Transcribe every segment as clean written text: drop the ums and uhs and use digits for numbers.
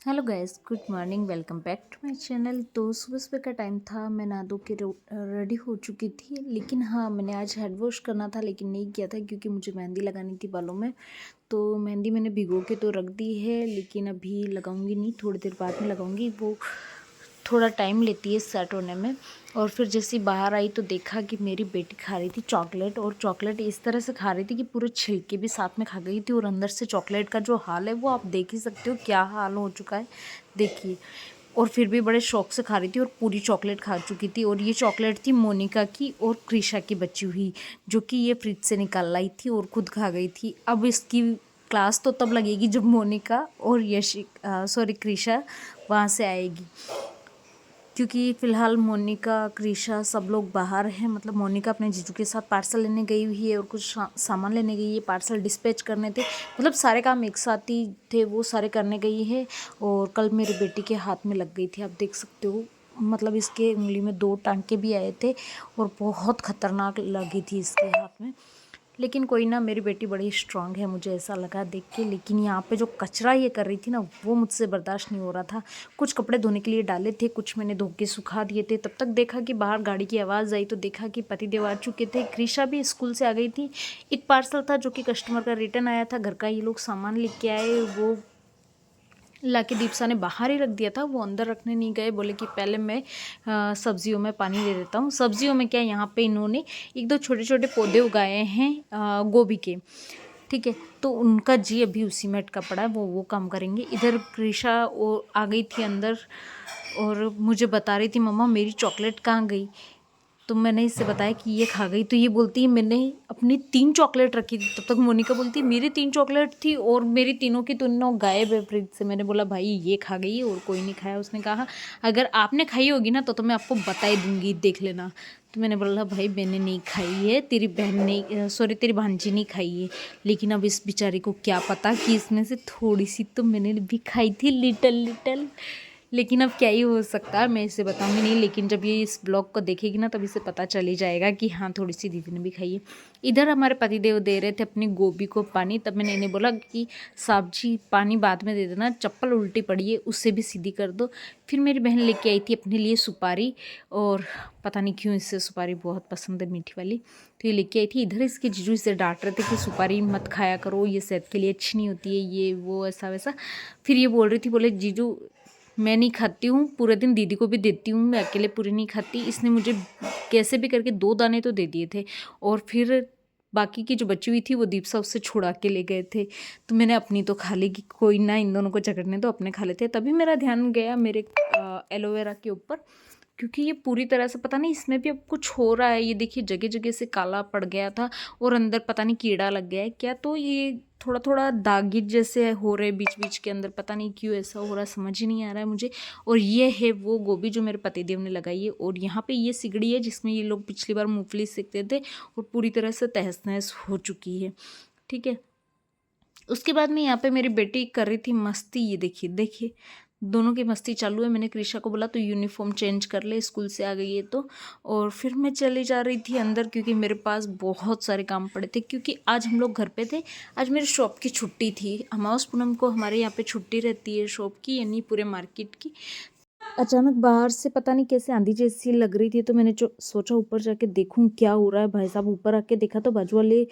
Hello guys, good morning. Welcome back to my channel. तो सुबह सुबह का टाइम था, मैं नहा धो के रेडी हो चुकी थी। लेकिन हाँ, मैंने आज हेड वॉश करना था लेकिन नहीं किया था क्योंकि मुझे मेहंदी लगानी थी बालों में। तो मेहंदी मैंने भिगो के तो रख दी है लेकिन अभी लगाऊंगी नहीं, थोड़ी देर बाद में लगाऊंगी। वो थोड़ा टाइम लेती है सेट होने में। और फिर जैसे ही बाहर आई तो देखा कि मेरी बेटी खा रही थी चॉकलेट, और चॉकलेट इस तरह से खा रही थी कि पूरे छिलके भी साथ में खा गई थी। और अंदर से चॉकलेट का जो हाल है वो आप देख ही सकते हो, क्या हाल हो चुका है देखिए। और फिर भी बड़े शौक से खा रही थी और पूरी चॉकलेट खा चुकी थी। और ये चॉकलेट थी मोनिका की और क्रिशा की बची हुई, जो कि ये फ्रिज से निकाल लाई थी और खुद खा गई थी। अब इसकी क्लास तो तब लगेगी जब मोनिका और क्रिशा वहाँ से आएगी, क्योंकि फ़िलहाल मोनिका क्रिशा सब लोग बाहर हैं। मतलब मोनिका अपने जीजू के साथ पार्सल लेने गई हुई है और कुछ सामान लेने गई है, पार्सल डिस्पैच करने थे। मतलब सारे काम एक साथ ही थे, वो सारे करने गई है। और कल मेरी बेटी के हाथ में लग गई थी, आप देख सकते हो। मतलब इसके उंगली में 2 टांके भी आए थे और बहुत ख़तरनाक लगी थी इसके हाथ में। लेकिन कोई ना, मेरी बेटी बड़ी स्ट्रांग है, मुझे ऐसा लगा देख के। लेकिन यहाँ पे जो कचरा ये कर रही थी ना, वो मुझसे बर्दाश्त नहीं हो रहा था। कुछ कपड़े धोने के लिए डाले थे, कुछ मैंने धो के सुखा दिए थे। तब तक देखा कि बाहर गाड़ी की आवाज़ आई तो देखा कि पतिदेव आ चुके थे। कृषा भी स्कूल से आ गई थी। एक पार्सल था जो कि कस्टमर का रिटर्न आया था, घर का ये लोग सामान लेके आए, वो लाके दीपसा ने बाहर ही रख दिया था। वो अंदर रखने नहीं गए, बोले कि पहले मैं सब्जियों में पानी दे देता हूँ। सब्जियों में क्या, यहाँ पे इन्होंने 1-2 छोटे छोटे पौधे उगाए हैं गोभी के, ठीक है। तो उनका जी अभी उसी में अटका पड़ा है, वो काम करेंगे। इधर कृषा वो आ गई थी अंदर और मुझे बता रही थी, मम्मा मेरी चॉकलेट कहाँ गई। तो मैंने इससे बताया कि ये खा गई। तो ये बोलती है मैंने अपनी 3 चॉकलेट रखी थी। तब तक मोनिका बोलती है मेरी 3 चॉकलेट थी और मेरी तीनों की तीनों गायब है फ्रिज से। मैंने बोला भाई ये खा गई और कोई नहीं खाया। उसने कहा अगर आपने खाई होगी ना तो मैं आपको बता ही दूंगी, देख लेना। तो मैंने बोला भाई मैंने नहीं खाई है, तेरी बहन ने तेरी भांजी नहीं खाई है। लेकिन अब इस बेचारे को क्या पता कि इसमें से थोड़ी सी तो मैंने भी खाई थी, लिटल लिटल। लेकिन अब क्या ही हो सकता है, मैं इसे बताऊंगी नहीं। लेकिन जब ये इस ब्लॉग को देखेगी ना तब इसे पता चल ही जाएगा कि हाँ थोड़ी सी दीदी ने भी खाई है। इधर हमारे पतिदेव दे रहे थे अपनी गोभी को पानी। तब मैंने इन्हें बोला कि साहब जी पानी बाद में दे देना, चप्पल उल्टी पड़ी है उससे भी सीधी कर दो। फिर मेरी बहन लेके आई थी अपने लिए सुपारी, और पता नहीं क्यों इससे सुपारी बहुत पसंद है, मीठी वाली। तो ये लेके आई थी। इधर इसके जीजू इसे डांट रहे थे कि सुपारी मत खाया करो, ये सेहत के लिए अच्छी नहीं होती है, ये वो ऐसा वैसा। फिर ये बोल रही थी, बोले जीजू मैं नहीं खाती हूँ, पूरे दिन दीदी को भी देती हूँ, मैं अकेले पूरी नहीं खाती। इसने मुझे कैसे भी करके 2 दाने तो दे दिए थे। और फिर बाकी की जो बची हुई थी वो दीपसा उससे छुड़ा के ले गए थे। तो मैंने अपनी तो खा ली कि कोई ना, इन दोनों को झगड़ने दो, अपने खा लेते। तभी मेरा ध्यान गया मेरे एलोवेरा के ऊपर, क्योंकि ये पूरी तरह से पता नहीं इसमें भी अब कुछ हो रहा है। ये देखिए जगह जगह से काला पड़ गया था और अंदर पता नहीं कीड़ा लग गया है क्या। तो ये थोड़ा थोड़ा दागी जैसे हो रहे बीच बीच के अंदर, पता नहीं क्यों ऐसा हो रहा है, समझ ही नहीं आ रहा है मुझे। और ये है वो गोभी जो मेरे पतिदेव ने लगाई है। और यहाँ पे ये सिगड़ी है जिसमें ये लोग पिछली बार मूंगफली सेकते थे और पूरी तरह से तहस नहस हो चुकी है, ठीक है। उसके बाद में यहाँ पे मेरी बेटी कर रही थी मस्ती। ये देखिए देखिए, दोनों की मस्ती चालू है। मैंने कृषा को बोला तो यूनिफॉर्म चेंज कर ले, स्कूल से आ गई है तो। और फिर मैं चली जा रही थी अंदर क्योंकि मेरे पास बहुत सारे काम पड़े थे, क्योंकि आज हम लोग घर पे थे। आज मेरी शॉप की छुट्टी थी। अमावस पूनम को हमारे यहाँ पे छुट्टी रहती है शॉप की, यानी पूरे मार्केट की। अचानक बाहर से पता नहीं कैसे आंधी जैसी लग रही थी, तो मैंने जो सोचा ऊपर जाके देखूं क्या हो रहा है। भाई साहब ऊपर आके देखा तो बाजू वाले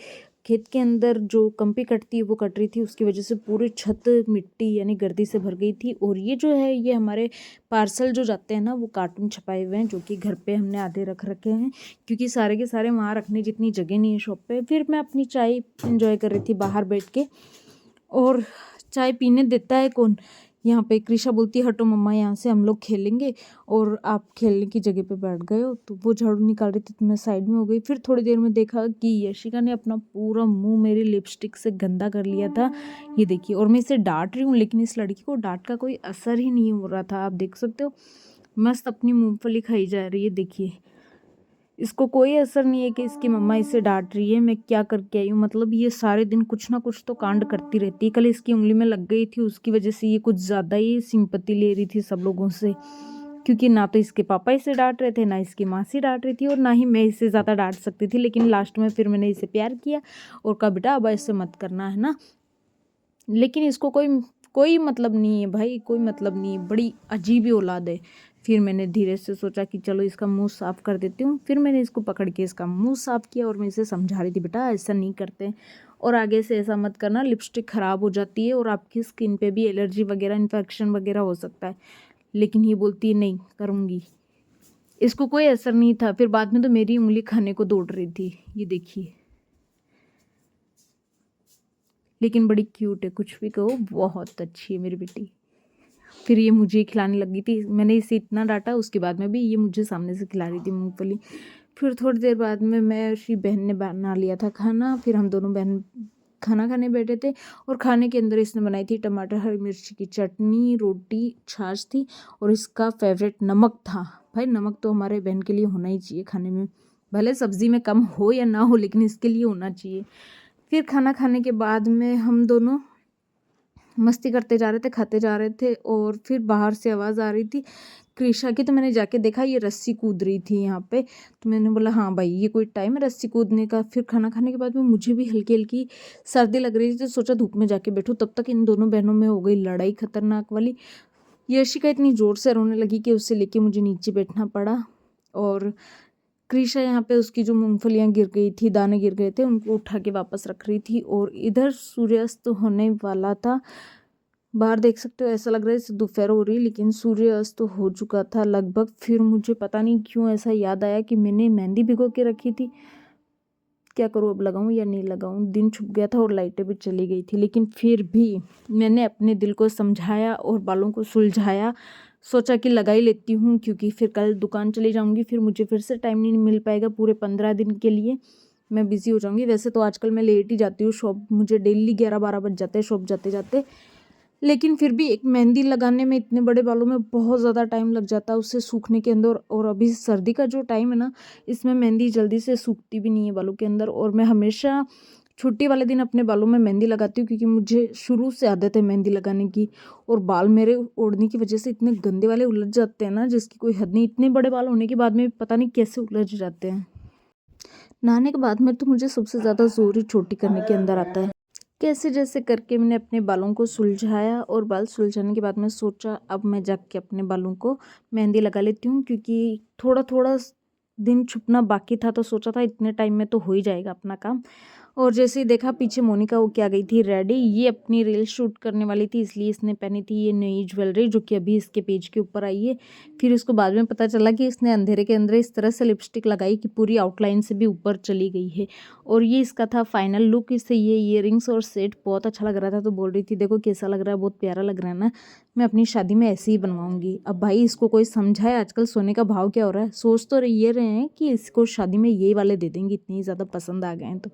खेत के अंदर जो कंपी कटती है वो कट रही थी, उसकी वजह से पूरी छत मिट्टी यानी गर्दी से भर गई थी। और ये जो है ये हमारे पार्सल जो जाते हैं ना, वो कार्टून छपाए हुए हैं जो कि घर पे हमने आधे रख रखे हैं, क्योंकि सारे के सारे वहाँ रखने जितनी जगह नहीं है शॉप पे। फिर मैं अपनी चाय इंजॉय कर रही थी बाहर बैठ के। और चाय पीने देता है कौन, यहाँ पे कृषा बोलती है हटो मम्मा यहाँ से, हम लोग खेलेंगे और आप खेलने की जगह पे बैठ गए हो। तो वो झाड़ू निकाल रही थी तो मैं साइड में हो गई। फिर थोड़ी देर में देखा कि यशिका ने अपना पूरा मुंह मेरी लिपस्टिक से गंदा कर लिया था, ये देखिए। और मैं इसे डांट रही हूँ लेकिन इस लड़की को डांट का कोई असर ही नहीं हो रहा था, आप देख सकते हो। मस्त अपनी मूंगफली खाई जा रही है, देखिए। इसको कोई असर नहीं है कि इसकी मम्मा इसे डांट रही है, मैं क्या करके आई हूँ। मतलब ये सारे दिन कुछ ना कुछ तो कांड करती रहती है। कल इसकी उंगली में लग गई थी, उसकी वजह से ये कुछ ज़्यादा ही सिंपत्ति ले रही थी सब लोगों से, क्योंकि ना तो इसके पापा इसे डांट रहे थे, ना इसकी मासी डांट रही थी, और ना ही मैं इसे ज़्यादा डांट सकती थी। लेकिन लास्ट में फिर मैंने इसे प्यार किया और कहा बेटा अब ऐसे मत करना है ना। लेकिन इसको कोई कोई मतलब नहीं है भाई, कोई मतलब नहीं है, बड़ी अजीब ही औलाद है। फिर मैंने धीरे से सोचा कि चलो इसका मुंह साफ़ कर देती हूँ। फिर मैंने इसको पकड़ के इसका मुंह साफ़ किया और मैं इसे समझा रही थी, बेटा ऐसा नहीं करते और आगे से ऐसा मत करना, लिपस्टिक ख़राब हो जाती है और आपकी स्किन पे भी एलर्जी वगैरह इन्फेक्शन वगैरह हो सकता है। लेकिन ये बोलती है नहीं करूँगी, इसको कोई असर नहीं था। फिर बाद में तो मेरी उंगली खाने को दौड़ रही थी, ये देखिए। लेकिन बड़ी क्यूट है, कुछ भी कहो बहुत अच्छी है मेरी बेटी। फिर ये मुझे खिलाने लगी थी, मैंने इसे इतना डांटा, उसके बाद में भी ये मुझे सामने से खिला रही थी मूंगफली। फिर थोड़ी देर बाद में मैं उसकी बहन ने बना लिया था खाना, फिर हम दोनों बहन खाना खाने बैठे थे और खाने के अंदर इसने बनाई थी टमाटर हरी मिर्ची की चटनी, रोटी, छाछ थी और इसका फेवरेट नमक था। भाई नमक तो हमारे बहन के लिए होना ही चाहिए खाने में, भले सब्जी में कम हो या ना हो लेकिन इसके लिए होना चाहिए। फिर खाना खाने के बाद में हम दोनों मस्ती करते जा रहे थे, खाते जा रहे थे और फिर बाहर से आवाज़ आ रही थी कृषा की। तो मैंने जाके देखा ये रस्सी कूद रही थी यहाँ पे। तो मैंने बोला हाँ भाई ये कोई टाइम है रस्सी कूदने का। फिर खाना खाने के बाद में मुझे भी हल्की हल्की सर्दी लग रही थी, तो सोचा धूप में जाके बैठूँ। तब तक इन दोनों बहनों में हो गई लड़ाई खतरनाक वाली। यशिका इतनी ज़ोर से रोने लगी कि उसे लेके मुझे नीचे बैठना पड़ा और कृषा यहाँ पे उसकी जो मूंगफलियाँ गिर गई थी, दाने गिर गए थे, उनको उठा के वापस रख रही थी। और इधर सूर्यास्त होने वाला था, बाहर देख सकते हो ऐसा लग रहा है जैसे दोपहर हो रही, लेकिन सूर्यास्त हो चुका था लगभग। फिर मुझे पता नहीं क्यों ऐसा याद आया कि मैंने मेहंदी भिगो के रखी थी, क्या करूँ अब लगाऊँ या नहीं लगाऊँ। दिन छुप गया था और लाइटें भी चली गई थी, लेकिन फिर भी मैंने अपने दिल को समझाया और बालों को सुलझाया। सोचा कि लगा ही लेती हूँ क्योंकि फिर कल दुकान चली जाऊँगी, फिर मुझे फिर से टाइम नहीं मिल पाएगा, पूरे 15 दिन के लिए मैं बिज़ी हो जाऊँगी। वैसे तो आजकल मैं लेट ही जाती हूँ शॉप, मुझे डेली 11-12 बज जाते हैं शॉप जाते जाते। लेकिन फिर भी एक मेहंदी लगाने में इतने बड़े बालों में बहुत ज़्यादा टाइम लग जाता है उसे सूखने के अंदर। और अभी सर्दी का जो टाइम है ना, इसमें मेहंदी जल्दी से सूखती भी नहीं है बालों के अंदर। और मैं हमेशा छुट्टी वाले दिन अपने बालों में मेहंदी लगाती हूँ क्योंकि मुझे शुरू से आदत है मेहंदी लगाने की। और बाल मेरे ओढ़ने की वजह से इतने गंदे वाले उलझ जाते हैं ना जिसकी कोई हद नहीं। इतने बड़े बाल होने के बाद में पता नहीं कैसे उलझ जाते हैं। नहाने के बाद में तो मुझे सबसे ज़्यादा जोर ही छोटी करने के अंदर आता है। कैसे जैसे करके मैंने अपने बालों को सुलझाया और बाल सुलझाने के बाद में सोचा अब मैं जाके अपने बालों को मेहंदी लगा लेती हूँ क्योंकि थोड़ा थोड़ा दिन छुपना बाकी था। तो सोचा था इतने टाइम में तो हो ही जाएगा अपना काम। और जैसे ही देखा पीछे मोनिका वो क्या गई थी रेडी, ये अपनी रील शूट करने वाली थी इसलिए इसने पहनी थी ये नई ज्वेलरी जो कि अभी इसके पेज के ऊपर आई है। फिर उसको बाद में पता चला कि इसने अंधेरे के अंदर इस तरह से लिपस्टिक लगाई कि पूरी आउटलाइन से भी ऊपर चली गई है। और ये इसका था फाइनल लुक। इससे ये ईयरिंग्स और सेट बहुत अच्छा लग रहा था, तो बोल रही थी देखो कैसा लग रहा है, बहुत प्यारा लग रहा है ना, मैं अपनी शादी में ऐसे ही बनवाऊंगी। अब भाई इसको कोई समझाए आजकल सोने का भाव क्या हो रहा है। सोच तो ये रहे हैं कि इसको शादी में यही वाले दे देंगे, इतनी ज़्यादा पसंद आ गए हैं तो।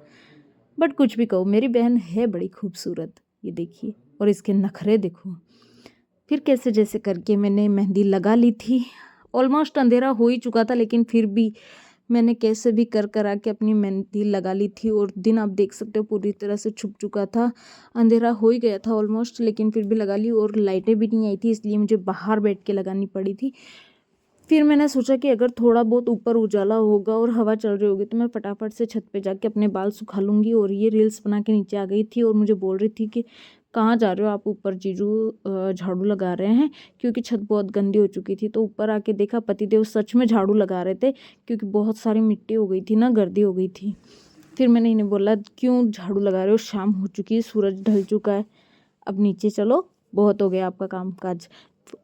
बट कुछ भी कहो मेरी बहन है बड़ी खूबसूरत, ये देखिए और इसके नखरे देखो। फिर कैसे जैसे करके मैंने मेहंदी लगा ली थी। ऑलमोस्ट अंधेरा हो ही चुका था लेकिन फिर भी मैंने कैसे भी कर आके अपनी मेहंदी लगा ली थी। और दिन आप देख सकते हो पूरी तरह से छुप चुका था, अंधेरा हो ही गया था ऑलमोस्ट, लेकिन फिर भी लगा ली। और लाइटें भी नहीं आई थी इसलिए मुझे बाहर बैठ के लगानी पड़ी थी। फिर मैंने सोचा कि अगर थोड़ा बहुत ऊपर उजाला होगा और हवा चल रही होगी तो मैं फटाफट से छत पे जाके अपने बाल सुखा लूँगी। और ये रील्स बना के नीचे आ गई थी और मुझे बोल रही थी कि कहाँ जा रहे हो आप, ऊपर जीजू झाड़ू लगा रहे हैं, क्योंकि छत बहुत गंदी हो चुकी थी। तो ऊपर आके देखा पतिदेव सच में झाड़ू लगा रहे थे क्योंकि बहुत सारी मिट्टी हो गई थी ना, गर्दी हो गई थी। फिर मैंने इन्हें बोला क्यों झाड़ू लगा रहे हो, शाम हो चुकी है, सूरज ढल चुका है, अब नीचे चलो, बहुत हो गया आपका काम काज।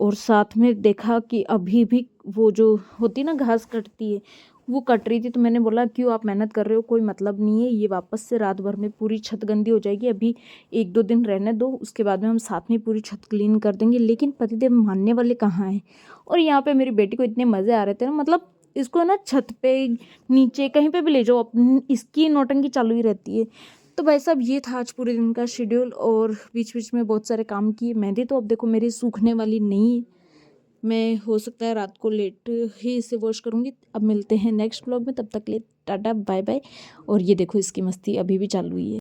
और साथ में देखा कि अभी भी वो जो होती ना घास कटती है वो कट रही थी। तो मैंने बोला क्यों आप मेहनत कर रहे हो, कोई मतलब नहीं है, ये वापस से रात भर में पूरी छत गंदी हो जाएगी, अभी 1-2 दिन रहने दो, उसके बाद में हम साथ में पूरी छत क्लीन कर देंगे। लेकिन पतिदेव मानने वाले कहाँ हैं। और यहाँ पे मेरी बेटी को इतने मज़े आ रहे थे ना, मतलब इसको ना छत पे नीचे कहीं पे भी ले जाओ इसकी नौटंकी चालू ही रहती है। तो भाई साहब ये था आज पूरे दिन का शेड्यूल और बीच बीच में बहुत सारे काम किए। मेहंदी तो अब देखो मेरी सूखने वाली नहीं है, मैं हो सकता है रात को लेट ही इसे वॉश करूँगी। अब मिलते हैं नेक्स्ट व्लॉग में, तब तक के लिए टाटा बाय बाय। और ये देखो इसकी मस्ती अभी भी चालू ही है।